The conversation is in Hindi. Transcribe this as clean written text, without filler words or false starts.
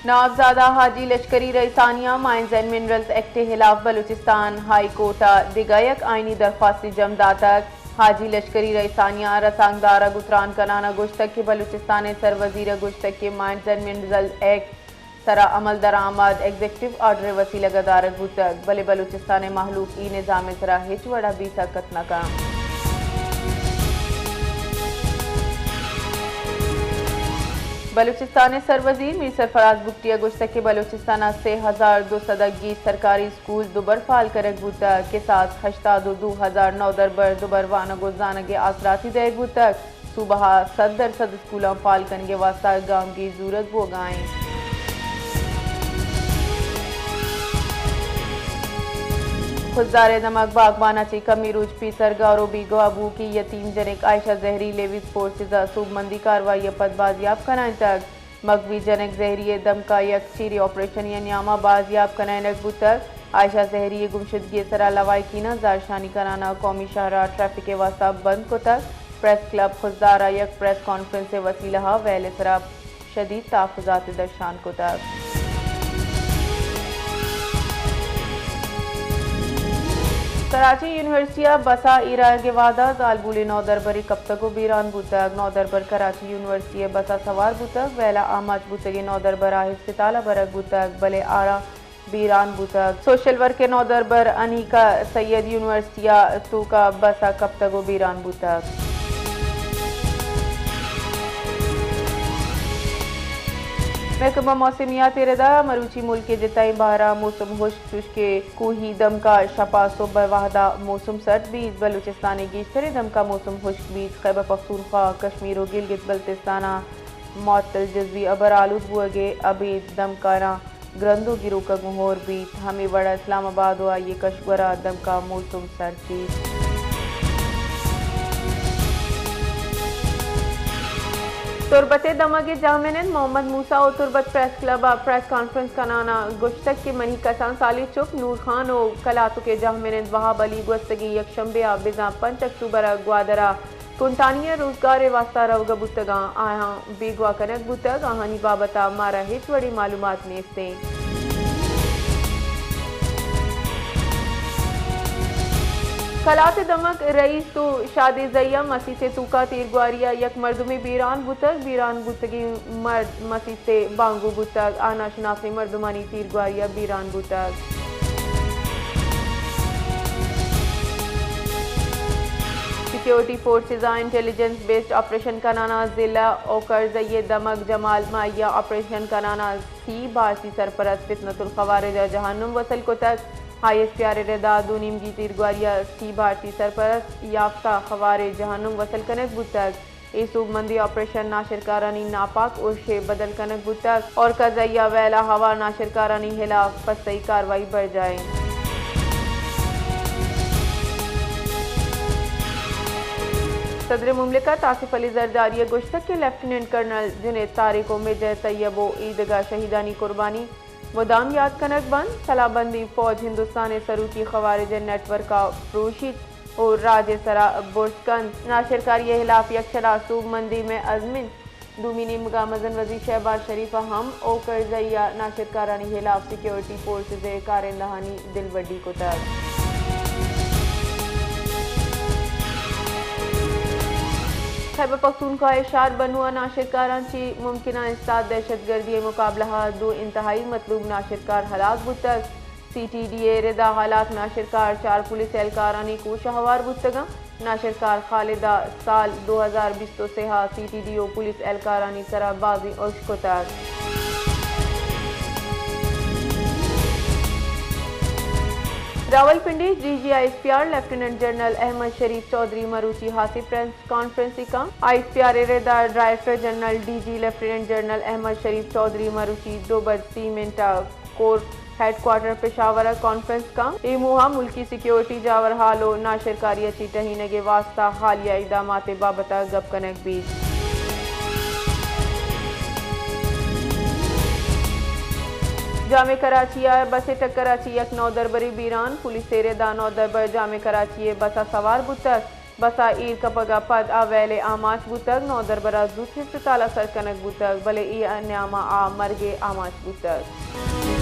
नाबजादा हाजी लश्करी रईसानिया माइंस एंड मिनरल्स एक्ट के खिलाफ बलूचिस्तान हाई कोर्टा दिगायक आइनी दरख्वास्ती जमदातक हाजी लश्करी रईसानिया रसांगदारा गुतरान कनाना गुश्तक के बलूचिस्तान सर वजीर गुश्तक के माइंस एंड मिनरल्स एक्ट सरा अमल दरामद एग्जीक्यूटिव ऑर्डर वसीला गदारत गुतक बले बलूचिस्तान महलूक ई निज़ाम सरा हिच वड़ा भी सकत नकाम बलूचिस्तान सर वजीर मीर सरफराज बुगटिया गुश्तक के बलूचिस्तान से 1220 सरकारी स्कूल दुबर फाल करक बूता के साथ 82,009 दरबर दुबर वानगो जानगे आसराती दे बूतक सुबह 100% स्कूलों फाल करने वास्ता गांव की जरूरत वो गाएं खुददार नमक बागबाना ची कमी रूज पीसर गारो बीगो अबू की यतीम जनिक आयशा जहरी लेविस फोर्सेज सूबमंदी कार्रवाई पद बाजियाब कराएं तक मगवी जनक जहरी दम का यक चीरी ऑपरेशन या न्यामा बाजियाब कराएं तक आयशा जहरी गुमशुदगी सरा लवाई की ना जारशानी कराना कौमी शहरा ट्रैफिक के वास्ता बंद को तक प्रेस क्लब खुददारा यक प्रेस कॉन्फ्रेंस से वसीला वैल सरा शदीद ताफ़ुज़ात दर्शान को तक कराची यूनिवर्सिटी बसा इरा के वादा जालबूली नौ दरबरी कब तक बीरान बुतक नौ दरबर कराची यूनिवर्सिटी बसा सवार बुतक वेला आमाज बुतगी नौ दरबर आहिस्ताला बरक बुतक बले आरा बीरान बुतक सोशल वर्क के नौ दरबर अनिका सैयद यूनिवर्सिटी तू का बसा कब तक बीरान बुतक महकमा मौसमियात रदा मरूची मुल्क के जिताई बारा मौसम खुश्क के कोही दम का शपा सुबह वाहदा मौसम सर्द बीज बलूचिस्तान गीशतरे दम का मौसम खुश्क बीज खैबर पख्तूनख्वा कश्मीर और गिलगित बल्तिस्ताना मअतल जज्वी अबर आलूद बुअगे अभी दम काना ग्रंदो गिरो का गुहोर बीज हमें बड़ा इस्लामाबाद हुआ ये कशवरा दम का मौसम सर्द बीज तुरबत दमगे जामिन मोहम्मद मूसा और तुरबत प्रेस क्लब प्रेस कॉन्फ्रेंस का नाना गुश्तक के मनी कसान साली चुप नूर खान और कलातु के जामिन वहाब अली गुस्तगी यकशंबे बिजा 5 अक्टूबर ग्वादरा कुंटानिया रोजगार वास्ता रवगा बुतगा आया बेगवा कनक बुतग आहानी बाबता मारा हिच बड़ी मालूमात नेस्ते कलात दमक रईस तो शादी जैया मसी से तूका तीरग्वारिया यक मर्दुमी बीरान बुतगी मर्द मसी से बांगू बुतग आना शनाफी मर्दुमानी तीरग्वारिया बीरान बुतग security forces intelligence based operation का नाना जिला ओकर जये दमक जमाल माया ऑपरेशन का नाना सी भारती सरपरस्त फितनतुल खवारिज जहन्नुम वसल को तक हाईएस्ट प्यारे रदा दूनीम की तीरग्वारिया सी भारती सरपरस्त याफ्ता खवारे जहन्नुम वसल कनक बुतक ए सूबमंदी ऑपरेशन नाशिरकारानी नापाक उर्शे बदल कनक बुतक और कजैया वैला हवा नाशिरकारानी खिलाफ फस्तई कार्रवाई बढ़ जाए सदर मुमलिकत आसिफ अली जरदारी गुश्तक के लेफ्टिनेंट कर्नल जुनैद तारिक और मेजर तैयबो ईदगाह शहीदानी कुर्बानी मुदाम याद कनक बंद सलाबंदी फौज हिंदुस्तान सरूकी खवारिज नेटवर्क का प्रोशित और राज सरा बुर्सकंद नाशिरकारी खिलाफ यकशरा सूबमंदी में अजमिन दूमिनी मुगामजन वजी शहबाज शरीफ हम ओ करजैया नाशिरकारानी खिलाफ सिक्योरिटी फोर्सेज कारंदहानी दिलवड्डी को तक खैबर पख्तूनख्वा इशार बनुआ नाशिरकारान ची मुमकिना इस्ताद दहशतगर्दी मुकाबला दो इंतहाई मतलूब नाशिरकार हलाक बुतक CTDA रदा हालाक नाशिरकार 4 पुलिस एहलकारानी कोशाहवार बुतगा नाशिरकार खालिदा साल 2020 से CTDO पुलिस एहलकारानी सराबाजी उश्को तक Rawalpindi DG ISPR lieutenant general Ahmad Sharif Chaudhry मरूची हासी प्रेस कॉन्फ्रेंस का ISPR रेदा director general DG lieutenant general Ahmad Sharif Chaudhry मरूची दोबर सीमेंट कोर हेडक्वार्टर पेशावर कॉन्फ्रेंस का ए मुहा मुल्की सिक्योरिटी जावर हालो नाशिरकारी अच्छी टहीने के वास्ता हालिया इकदामात बाबता गप कनक बीच जामे कराची बसे टक कराची यक नौ दरबरी बीरान पुलिस तेरे दा नौ दरबर जामे कराची बसा सवार बुतक बसा ईर कपगा पद आवेले आमाच बुतक नौदर बरा जूथे से ताला सर कनक बुतक भले ई अन्यामा आ मरगे आमाच बुतक